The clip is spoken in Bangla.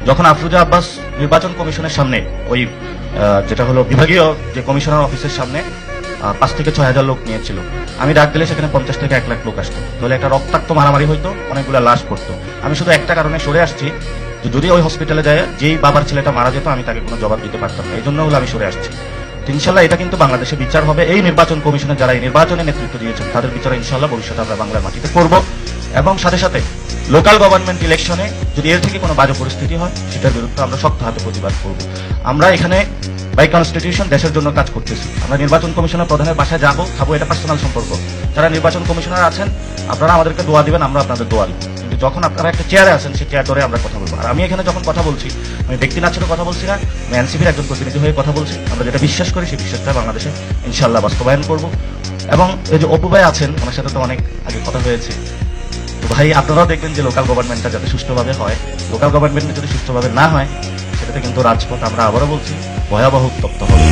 যখন আফরোজা আব্বাস নির্বাচন কমিশনের সামনে ওই যেটা হলো বিভাগীয় যে কমিশনার অফিসের সামনে 5 থেকে 6 হাজার লোক নিয়েছিল, আমি ডাক দিলে সেখানে 50 থেকে 1 লাখ লোক আসতো, তাহলে একটা রক্তাক্ত মারামারি হইতো, অনেকগুলো লাশ পড়তো। আমি শুধু একটা কারণে সরে আসছি, যে যদি ওই হসপিটালে যায় যেই বাবার ছেলেটা মারা যেত আমি তাকে কোনো জবাব দিতে পারতাম না, এই জন্য হলো আমি সরে আসছি। ইনশাল্লাহ এটা কিন্তু বাংলাদেশে বিচার হবে। এই নির্বাচন কমিশনের যারা এই নির্বাচনে নেতৃত্ব দিয়েছেন তাদের বিচার ইনশাল্লাহ ভবিষ্যতে আমরা বাংলার মাটিতে করব। এবং সাথে সাথে লোকাল গভর্নমেন্ট ইলেকশনে যদি এর থেকে কোনো বাজে পরিস্থিতি হয় সেটার বিরুদ্ধে আমরা শক্ত হাতে প্রতিবাদ করব। আমরা এখানে বাই কনস্টিটিউশন দেশের জন্য কাজ করতেছি। আমরা নির্বাচন কমিশনের প্রধানের বাসায় যাবো, খাবো, এটা পার্সোনাল সম্পর্ক। যারা নির্বাচন কমিশনার আছেন আপনারা আমাদেরকে দোয়া দিবেন, আমরা আপনাদের দোয়া দিব। কিন্তু যখন আপনারা একটা চেয়ারে আছেন সেই চেয়ার ধরে আমরা কথা বলবো। আর আমি এখানে যখন কথা বলছি আমি ব্যক্তি নাচের কথা বলছি না, আমি এনসিপির একজন প্রতিনিধি হয়ে কথা বলছি। আমরা যেটা বিশ্বাস করি সেই বিশ্বাসটা বাংলাদেশে ইনশাল্লাহ বাস্তবায়ন করব। এবং এই যে অপু ভাই আছেন, ওনার সাথে তো অনেক আগে কথা হয়েছে, তো ভাই আপনারাও দেখবেন যে লোকাল গভর্নমেন্টটা যাতে সুষ্ঠুভাবে হয়। লোকাল গভর্নমেন্টটা যদি সুষ্ঠুভাবে না হয় সেটাতে কিন্তু রাজপথ, আমরা আবারও বলছি, ভয়াবহ উত্তপ্ত হবে।